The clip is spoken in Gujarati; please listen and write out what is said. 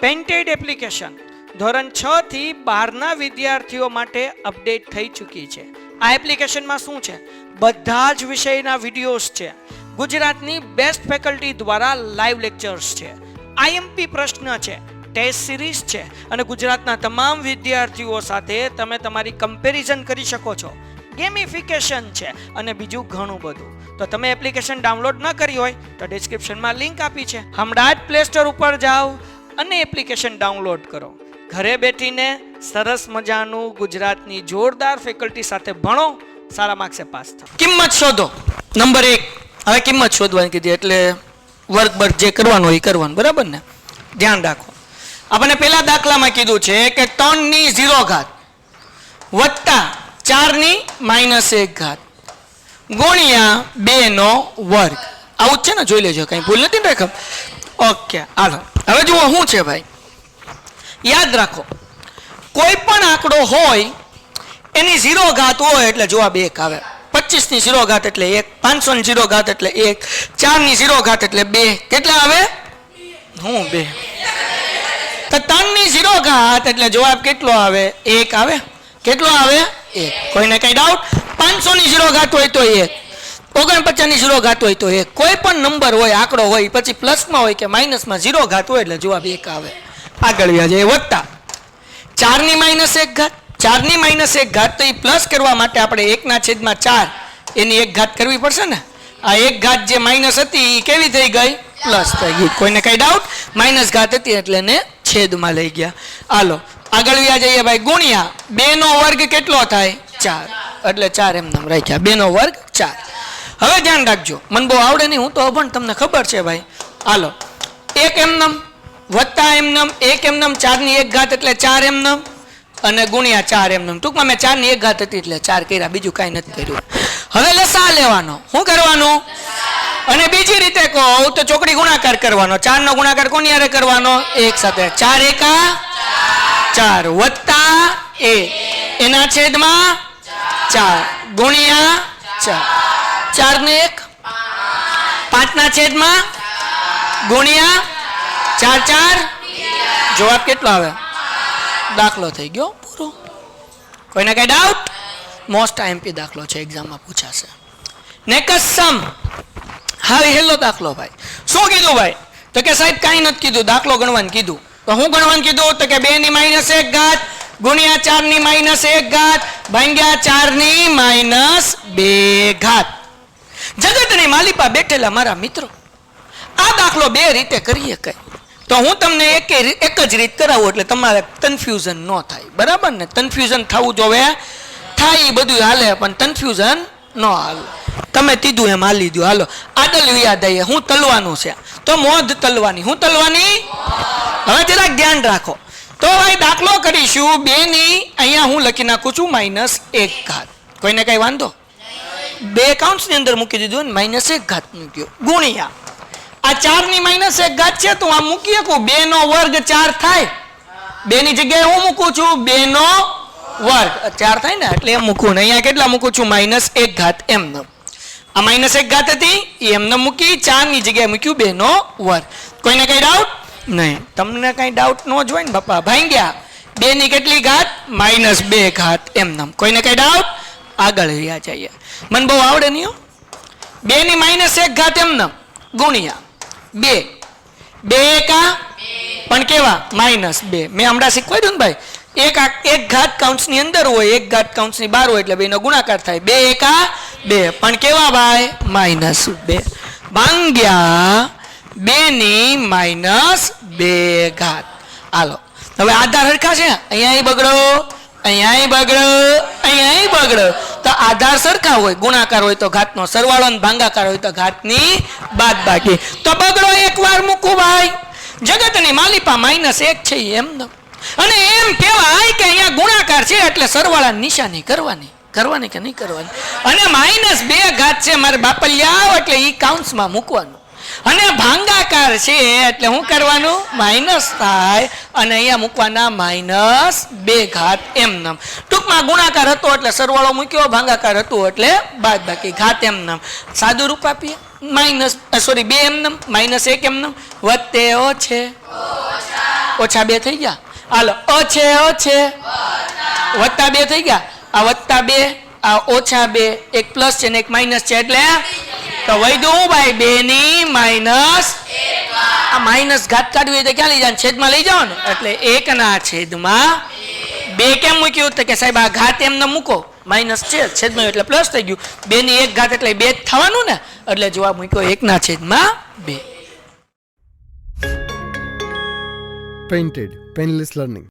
પેઇન્ટેડ એપ્લિકેશન ધોરણ 6 થી 12ના વિદ્યાર્થીઓ માટે અપડેટ થઈ ચૂકી છે. આ એપ્લિકેશનમાં શું છે? બધા જ વિષયના વિડીયોઝ છે. ગુજરાતની બેસ્ટ ફેકલ્ટી દ્વારા લાઈવ લેક્ચર્સ છે. આઈએમપી પ્રશ્ન છે, ટેસ્ટ સિરીઝ છે અને ગુજરાતના તમામ વિદ્યાર્થીઓ સાથે તમે તમારી કમ્પેરિઝન કરી શકો છો. ગેમિફિકેશન છે અને બીજું ઘણું બધું. તો તમે એપ્લિકેશન ડાઉનલોડ ન કરી હોય તો ડિસ્ક્રિપ્શનમાં લિંક આપી છે. હમણાં જ પ્લે સ્ટોર ઉપર જાઓ અને એપ્લિકેશન ડાઉનલોડ કરો. ઘરે બેઠીને સરસ મજાનું ગુજરાતની જોરદાર ફેકલ્ટી સાથે ભણો, સારા માર્ક્સે પાસ થાઓ. કિંમત શોધો. નંબર 1. હવે કિંમત શોધવાની કીધી એટલે વર્ગ જે કરવાનું હોય એ કરવાનું, બરાબર ને? ધ્યાન રાખો. આપણે પહેલા દાખલામાં કીધું છે કે 3 ની 0 ઘાત વત્તા 4 ની -1 ઘાત ગુણ્યા 2 નો વર્ગ. આવું જ છે ને? જોઈ લેજો, કઈ ભૂલ નથી ને રકમ. ઓકે, હાલો હવે જુઓ શું છે ભાઈ. યાદ રાખો, કોઈ પણ આંકડો હોય એની 0 ઘાત હોય એટલે જવાબ 1 આવે. 25 ની 0 ઘાત એટલે 1, 500 ની 0 ઘાત એટલે 1, 4 ની 0 ઘાત એટલે 2. કેટલા આવે? હું 2. તો 3 ની 0 ઘાત એટલે જવાબ કેટલો આવે? 1 આવે. કેટલો આવે? 1. કોઈને કઈ ડાઉટ? 500 ની 0 ઘાત હોય તો 1, 49 ની 0 ઘાત હોય તો 1. કોઈ પણ નંબર હોય, આંકડો હોય, પછી પ્લસમાં હોય કે માઇનસમાં 0 ઘાત હોય એટલે જવાબ 1 આવે. આગળ વ્યા જાય. વત્તા 4 ની -1 ઘાત. 4 ની -1 ઘાત તો એ પ્લસ કરવા માટે આપણે 1/4 એની 1 ઘાત કરવી પડશે ને. આ 1 ઘાત જે માઇનસ હતી એ કેવી થઈ ગઈ? પ્લસ થઈ ગઈ. કોઈને કઈ ડાઉટ? માઇનસ ઘાત હતી એટલે એને છેદમાં લઈ ગયા. હાલો આગળ વ્યા જઈએ ભાઈ. ગુણ્યા 2 નો વર્ગ કેટલો થાય? 4. એટલે 4 એમ નામ રાખ્યા. 2 નો વર્ગ 4. હવે ધ્યાન રાખજો, મને બહુ આવડે નહીં, હું તો અભણ, તમને ખબર છે ભાઈ. હાલો 1 એમ નામ વત્તા એમ નામ 1 એમ નામ 4 ની 1 ઘાત એટલે 4 એમ નામ અને ગુણ્યા 4 એમ નામ. ટૂંકમાં મેં 4 ની 1 ઘાત હતી એટલે 4 કર્યા, બીજું કાંઈ નથી કર્યું. હવે લસા લેવાનો. શું કરવાનું? અને બીજી રીતે કહું તો ચોકડી ગુણાકાર કરવાનો. 4 નો ગુણાકાર કોની હારે કરવાનો? 1 સાથે. 4 એકા 4 વત્તા 1 એના છેદમાં 4 ગુણ્યા 4. 4 ને 1 5 ના છેદમાં ગુણ્યા 4 4. જવાબ કેટલો આવે? દાખલો થઈ ગયો પૂરો. કોઈને કઈ ડાઉટ? મોસ્ટ આઈએમપી દાખલો છે, એક્ઝામમાં પૂછાશે. નેક્સ્ટ સમ. હવે હેલો દાખલો ભાઈ. શું કીધું ભાઈ? તો કે સાહેબ કાંઈ નથી કીધું, દાખલો ગણવાનું કીધું. તો હું ગણવાનું કીધું? તો કે 2 ની -1 ઘાત ગુણ્યા 4 ની -1 ઘાત ભાગ્યા 4 ની -2 ઘાત. જગતની માલિપા બેઠેલા મારા મિત્રો, આ દાખલો 2 રીતે કરીએ કઈ. તો હું તમને એક જ રીત કરાવું એટલે તમારે કન્ફ્યુઝન ન થાય, બરાબર ને? કન્ફ્યુઝન થવું જોવે, થાય એ બધું હાલે પણ કન્ફ્યુઝન ન હાલે. તમે કીધું એમ હાલી દો. હાલો આદલ યાદ આવીએ. હું તલવાનું છે તો મોધ તલવાની. હું તલવાની? હવે જરાક ધ્યાન રાખો. તો ભાઈ દાખલો કરીશું 2 ની, અહીંયા હું લખી નાખું છું -1 ઘાત. કોઈને કઈ વાંધો? 2 કાઉન્ટ્સની અંદર મૂકી દીધું ને -1 ઘાત મૂક્યો ગુણ્યા આ 4 ની -1 ઘાત છે તો આ મૂકી શકું. 2 નો વર્ગ 4 થાય. 2 ની જગ્યાએ હું મૂકું છું 2 નો વર્ગ 4 થાય ને એટલે એમ મૂકું ને. અહીંયા કેટલા મૂકું છું? -1 ઘાત એમ ન. આ -1 ઘાત હતી એમ ન મૂકી, 4 ની જગ્યાએ મૂક્યું 2 નો વર્ગ. કોઈને કઈ ડાઉટ નહીં? તમને કઈ ડાઉટ ન જ હોય ને બાપા. ભાંગ્યા 2 ની કેટલી ઘાત? -2 ઘાત એમ ન. કોઈને કઈ ડાઉટ? આગળ રહ્યા જઈએ. મને બહુ આવડે નહીં હો. 2 ની -1 ઘાત એમ ન ગુણ્યા 2 2 એકા પણ કેવા? -2. મેં હમણાં શીખવાડ્યું ને ભાઈ, એક ઘાત કાઉન્ટ્સની અંદર હોય, એક ઘાત કાઉન્ટ્સની બહાર હોય એટલે 2 નો ગુણાકાર થાય. 2 એકા 2 પણ કેવા ભાઈ? -2 ભાગ્યા 2 ની -2 ઘાત. હાલો હવે આધાર હરખા છે. અહીંયા બગડો, અહીંયા બગડો, અહીંયા બગડો. તો આધાર સરખા હોય, ગુણાકાર હોય તો ઘાતનો સરવાળો અને ભાંગાકાર હોય તો ઘાતની બાદબાકી. તો બગડો એકવાર મૂકું ભાઈ. જગતની માલિપા -1 છે એમ ન. અને એમ કહેવાય કે અહીંયા ગુણાકાર છે એટલે સરવાળાની નિશાની કરવાની. કરવાની કે નહીં કરવાની? અને -2 ઘાત છે મારે બાપલિયા એટલે એ કાઉન્ટ્સમાં મૂકવાનું. અને ભાંગાકાર છે એટલે શું કરવાનું? માઇનસ થાય અને અહીંયા મૂકવાના -2 ઘાત એમ નામ. ટૂંકમાં ગુણાકાર હતો એટલે સરવાળો મૂક્યો, ભાંગાકાર હતો એટલે બાદબાકી ઘાત એમ નામ. સાદું રૂપ આપીએ. -2 એમ નામ -1 એમ નામ વત્તે ઓછે ઓછા 2 થઈ ગયા. હાલો અ છે વત્તા 2 થઈ ગયા. આ વત્તા 2 આ ઓછા 2 એક પ્લસ છે ને એક માઇનસ છે એટલે તો વૈધું હું ભાઈ 2 ની માઇનસ આ માઇનસ ઘાત કાઢવી હોય તો ક્યાં લઈ જવાનું છેદમાં લઈ જાઓ ને એટલે 1 ના છેદમાં 2 કેમ મૂક્યું તો કે સાહેબ આ ઘાત એમને મૂકો માઇનસ છે છેદમાં એટલે પ્લસ થઈ ગયું 2 ની 1 ઘાત એટલે 2 જ થવાનું ને એટલે જવાબ મૂક્યો 1 ના છેદમાં 2. Painted, Painless Learning.